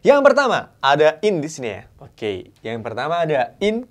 Yang pertama, ada in di sini ya. Oke, yang pertama ada in.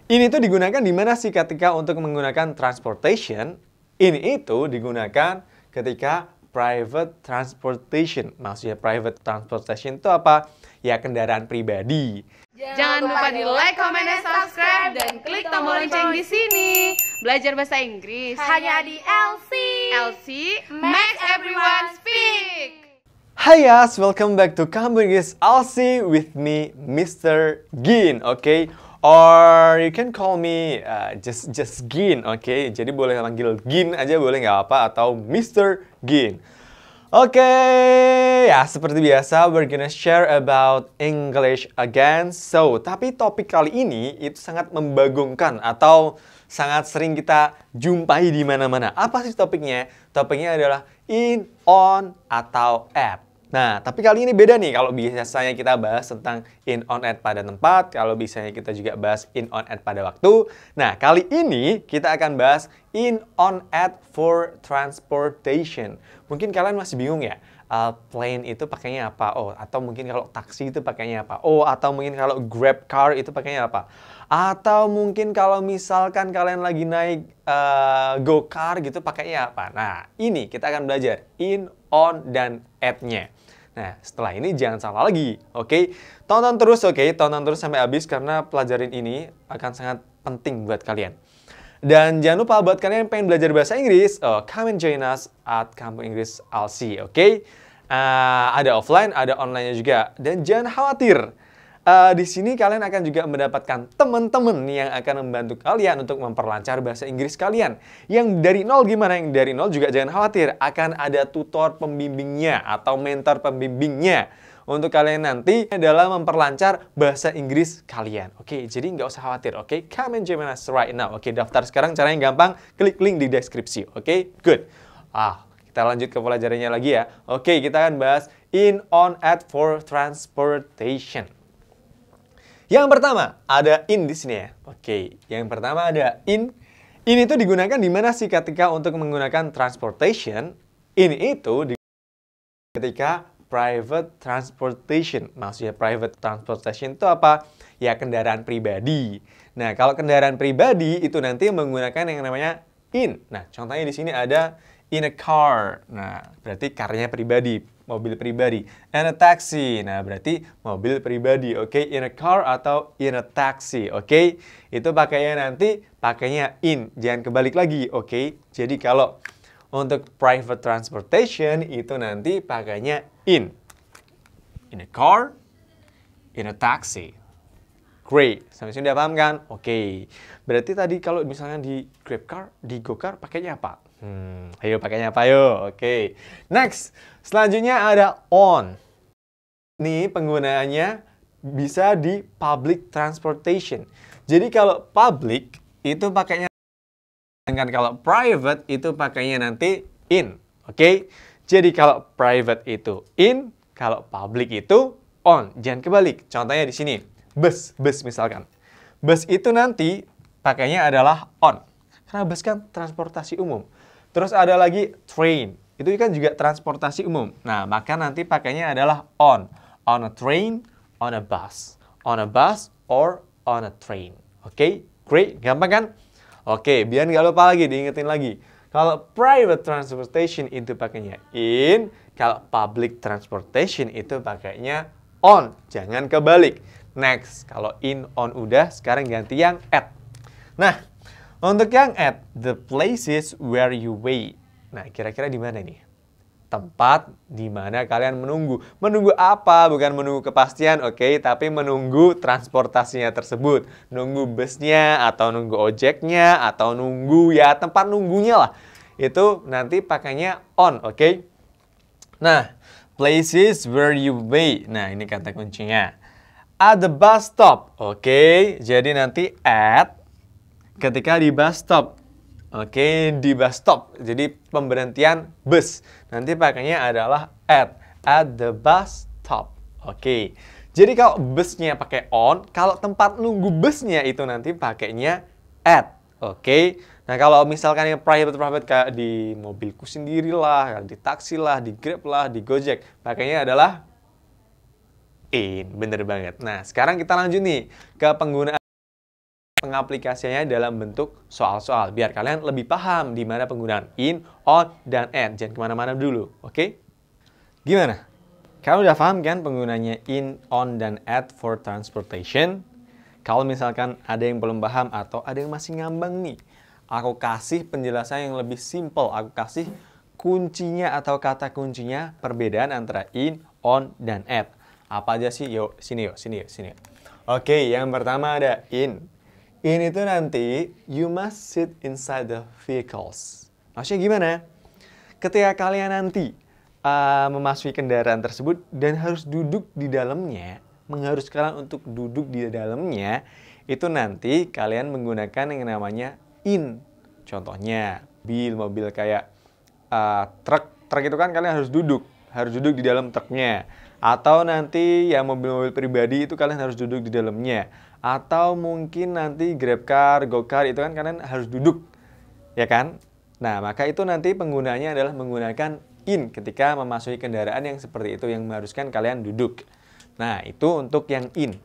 In itu digunakan di mana sih ketika untuk menggunakan transportation? In itu digunakan ketika private transportation. Maksudnya private transportation itu apa? Ya kendaraan pribadi. Jangan lupa di like, comment, dan subscribe, dan klik tombol lonceng di sini. Belajar bahasa Inggris hanya di LC. LC makes everyone speak. Hi guys, welcome back to Kampung Inggris LC with me, Mr. Gin, okay? Or you can call me just Gin, okay? Jadi boleh panggil Gin aja, boleh nggak apa, atau Mr. Gin. Oke, ya seperti biasa, we're gonna share about English again. So, tapi topik kali ini itu sangat membagongkan atau sangat sering kita jumpai di mana-mana. Apa sih topiknya? Topiknya adalah in, on, atau at. Nah, tapi kali ini beda nih. Kalau biasanya kita bahas tentang in, on, at pada tempat, kalau biasanya kita juga bahas in, on, at pada waktu. Nah, kali ini kita akan bahas in, on, at for transportation. Mungkin kalian masih bingung ya, plane itu pakainya apa? Oh, atau mungkin kalau taksi itu pakainya apa? Oh, atau mungkin kalau grab car itu pakainya apa? Atau mungkin kalau misalkan kalian lagi naik go car gitu pakainya apa? Nah, ini kita akan belajar in, on, dan at-nya. Nah, setelah ini jangan salah lagi, oke? Tonton terus, oke? Tonton terus sampai habis karena pelajaran ini akan sangat penting buat kalian. Dan jangan lupa buat kalian yang pengen belajar bahasa Inggris, come and join us at Kampung Inggris LC, oke? Ada offline, ada online-nya juga. Dan jangan khawatir, di sini kalian akan juga mendapatkan teman-teman yang akan membantu kalian untuk memperlancar bahasa Inggris kalian. Yang dari nol gimana? Yang dari nol juga jangan khawatir, akan ada tutor pembimbingnya atau mentor pembimbingnya untuk kalian nanti dalam memperlancar bahasa Inggris kalian. Oke, jadi nggak usah khawatir, oke? Come and join us right now. Oke, daftar sekarang caranya gampang, klik link di deskripsi, oke? Good. Kita lanjut ke pelajarannya lagi ya. Oke, kita akan bahas in, on, at for transportation. Yang pertama, ada in di sini ya. Oke, yang pertama ada in. In itu digunakan di mana sih ketika untuk menggunakan transportation? In itu ketika private transportation. Maksudnya private transportation itu apa? Ya kendaraan pribadi. Nah, kalau kendaraan pribadi itu nanti menggunakan yang namanya in. Nah, contohnya di sini ada in a car. Nah, berarti car-nya pribadi, mobil pribadi. And a taxi. Nah, berarti mobil pribadi. Oke, in a car atau in a taxi. Oke, itu pakainya nanti pakainya in. Jangan kebalik lagi. Oke, jadi kalau untuk private transportation itu nanti pakainya in. In a car, in a taxi. Great. Sampai sini udah paham kan? Oke. Berarti tadi kalau misalnya di grab car, di go car pakainya apa? Ayo pakainya apa yuk? Oke. Next. Selanjutnya ada on. Ini penggunaannya bisa di public transportation. Jadi kalau public itu pakainya, sedangkan kalau private itu pakainya nanti in. Oke. Jadi kalau private itu in, kalau public itu on. Jangan kebalik. Contohnya di sini. Bus misalkan. Bus itu nanti pakainya adalah on. Karena bus kan transportasi umum. Terus ada lagi train. Itu kan juga transportasi umum. Nah, maka nanti pakainya adalah on. On a train, on a bus. On a bus or on a train. Oke? Great. Gampang kan? Oke, biar nggak lupa lagi, diingetin lagi. Kalau private transportation itu pakainya in. Kalau public transportation itu pakainya on. Jangan kebalik. Next, kalau in, on udah, sekarang ganti yang at. Nah, untuk yang at, the places where you wait. Nah, kira-kira di mana nih? Tempat di mana kalian menunggu. Menunggu apa? Bukan menunggu kepastian, oke? Tapi menunggu transportasinya tersebut. Nunggu busnya, atau nunggu ojeknya, atau nunggu ya tempat nunggunya lah. Itu nanti pakainya on, oke? Nah, places where you wait. Nah, ini kata kuncinya. At the bus stop. Oke, jadi nanti at ketika di bus stop. Oke, di bus stop. Jadi pemberhentian bus. Nanti pakainya adalah at the bus stop. Oke. Jadi kalau busnya pakai on, kalau tempat nunggu busnya itu nanti pakainya at. Oke. Nah, kalau misalkan yang private kayak di mobilku sendiri lah, di taksi lah, di grab lah, di gojek, pakainya adalah in. Bener banget. Nah, sekarang kita lanjut nih ke penggunaan pengaplikasiannya dalam bentuk soal-soal. Biar kalian lebih paham di mana penggunaan in, on, dan at. Jangan kemana-mana dulu, oke? Gimana? Kalian udah paham kan penggunanya in, on, dan at for transportation? Kalau misalkan ada yang belum paham atau ada yang masih ngambang nih, aku kasih penjelasan yang lebih simple. Aku kasih kuncinya atau kata kuncinya perbedaan antara in, on, dan at. Apa aja sih? Yuk, sini yuk, sini yuk, sini yuk. Oke, yang pertama ada in. In itu nanti, you must sit inside the vehicles. Maksudnya gimana? Ketika kalian nanti memasuki kendaraan tersebut dan harus duduk di dalamnya, mengharuskan untuk duduk di dalamnya, itu nanti kalian menggunakan yang namanya in. Contohnya, mobil kayak truk itu kan kalian harus duduk di dalam truknya. Atau nanti ya mobil-mobil pribadi itu kalian harus duduk di dalamnya. Atau mungkin nanti GrabCar, GoCar itu kan kalian harus duduk, ya kan? Nah, maka itu nanti penggunaannya adalah menggunakan in ketika memasuki kendaraan yang seperti itu yang mengharuskan kalian duduk. Nah, itu untuk yang in.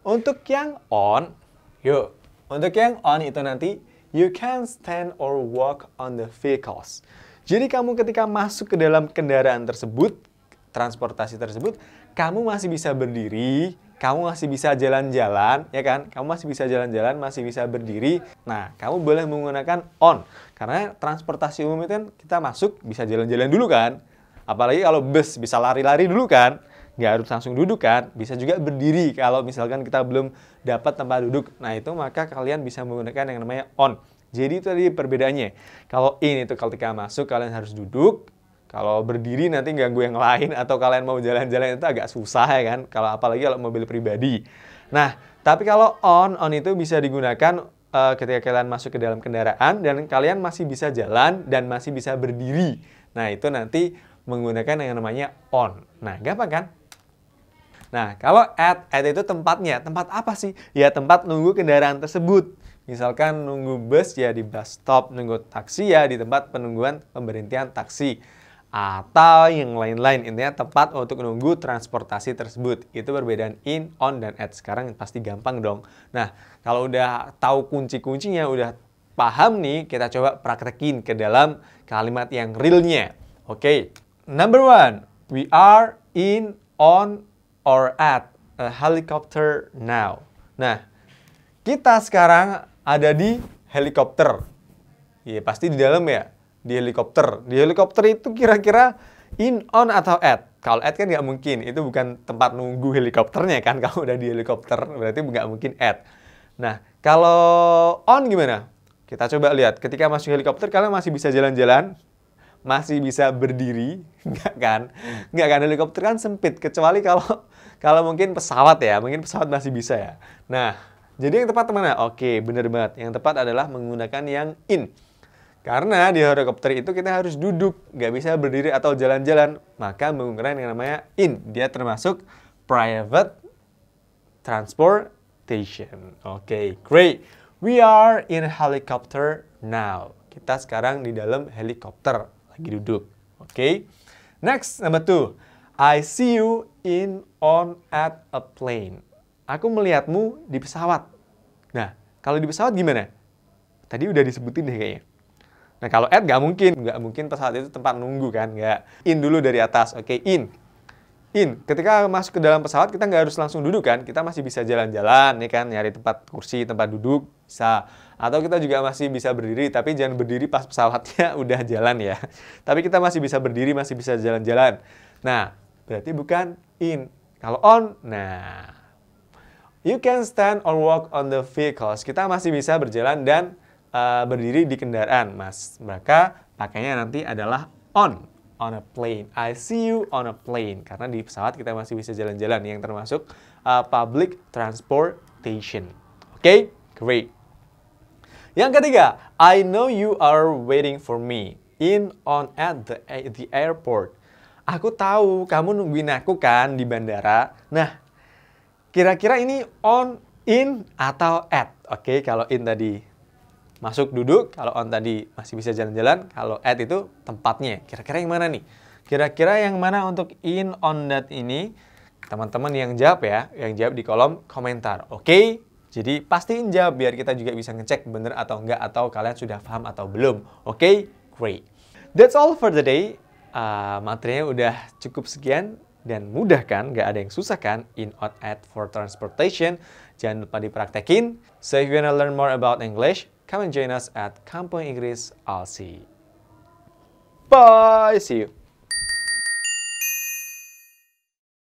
Untuk yang on, yuk. Untuk yang on itu nanti you can stand or walk on the vehicles. Jadi kamu ketika masuk ke dalam kendaraan tersebut, transportasi tersebut, kamu masih bisa berdiri, kamu masih bisa jalan-jalan, ya kan? Kamu masih bisa jalan-jalan, masih bisa berdiri. Nah, kamu boleh menggunakan on. Karena transportasi umum itu kan kita masuk bisa jalan-jalan dulu kan? Apalagi kalau bus bisa lari-lari dulu kan? Nggak harus langsung duduk kan? Bisa juga berdiri kalau misalkan kita belum dapat tempat duduk. Nah, itu maka kalian bisa menggunakan yang namanya on. Jadi itu tadi perbedaannya. Kalau in itu ketika masuk kalian harus duduk. Kalau berdiri nanti ganggu yang lain atau kalian mau jalan-jalan itu agak susah ya kan. Kalau apalagi kalau mobil pribadi. Nah, tapi kalau on itu bisa digunakan ketika kalian masuk ke dalam kendaraan dan kalian masih bisa jalan dan masih bisa berdiri. Nah, itu nanti menggunakan yang namanya on. Nah, gampang kan? Nah, kalau at itu tempatnya. Tempat apa sih? Ya, tempat nunggu kendaraan tersebut. Misalkan nunggu bus ya di bus stop, nunggu taksi ya di tempat penungguan pemberhentian taksi. Atau yang lain-lain, intinya tempat untuk menunggu transportasi tersebut. Itu perbedaan in, on, dan at. Sekarang pasti gampang dong. Nah, kalau udah tahu kunci-kuncinya, udah paham nih, kita coba praktekin ke dalam kalimat yang realnya. Oke, number one, we are in, on, or at a helicopter now. Nah, kita sekarang ada di helikopter. Iya, pasti di dalam ya. Di helikopter. Di helikopter itu kira-kira in, on, atau at? Kalau at kan nggak mungkin. Itu bukan tempat nunggu helikopternya kan. Kamu udah di helikopter, berarti nggak mungkin at. Nah, kalau on gimana? Kita coba lihat. Ketika masuk helikopter, kalian masih bisa jalan-jalan? Masih bisa berdiri? Nggak kan? Nggak kan? Helikopter kan sempit. Kecuali kalau mungkin pesawat ya. Mungkin pesawat masih bisa ya. Nah, jadi yang tepat mana? Oke, bener banget. Yang tepat adalah menggunakan yang in. Karena di helikopter itu kita harus duduk, nggak bisa berdiri atau jalan-jalan. Maka menggunakan yang namanya in. Dia termasuk private transportation. Oke, great. We are in a helicopter now. Kita sekarang di dalam helikopter, lagi duduk. Oke. Next, number 2. I see you on at a plane. Aku melihatmu di pesawat. Nah, kalau di pesawat gimana? Tadi udah disebutin deh kayaknya. Nah, kalau at nggak mungkin pesawat itu tempat nunggu kan, nggak. In dulu dari atas, oke, in. Ketika masuk ke dalam pesawat, kita nggak harus langsung duduk kan, kita masih bisa jalan-jalan, ya kan, nyari tempat kursi, tempat duduk, bisa. Atau kita juga masih bisa berdiri, tapi jangan berdiri pas pesawatnya udah jalan ya. Tapi kita masih bisa berdiri, masih bisa jalan-jalan. Nah, berarti bukan in. Kalau on, nah, you can stand or walk on the vehicles. Kita masih bisa berjalan dan berdiri di kendaraan, mas. Maka pakainya nanti adalah on a plane. I see you on a plane. Karena di pesawat kita masih bisa jalan-jalan, yang termasuk public transportation. Oke, great. Yang ketiga, I know you are waiting for me in, on, at the airport. Aku tahu kamu nungguin aku kan di bandara. Nah, kira-kira ini on, in, atau at? Oke, kalau in tadi masuk duduk, kalau on tadi masih bisa jalan-jalan, kalau at itu tempatnya. Kira-kira yang mana nih? Kira-kira yang mana untuk in, on, that ini? Teman-teman yang jawab ya, yang jawab di kolom komentar, oke? Jadi pastiin jawab biar kita juga bisa ngecek bener atau enggak, atau kalian sudah paham atau belum, oke? Great. That's all for the day. Materinya udah cukup sekian dan mudah kan, nggak ada yang susah kan? In, out, at, for transportation. Jangan lupa dipraktekin. So if you wanna learn more about English, come and join us at Kampung Inggris Alsi. Bye, see you.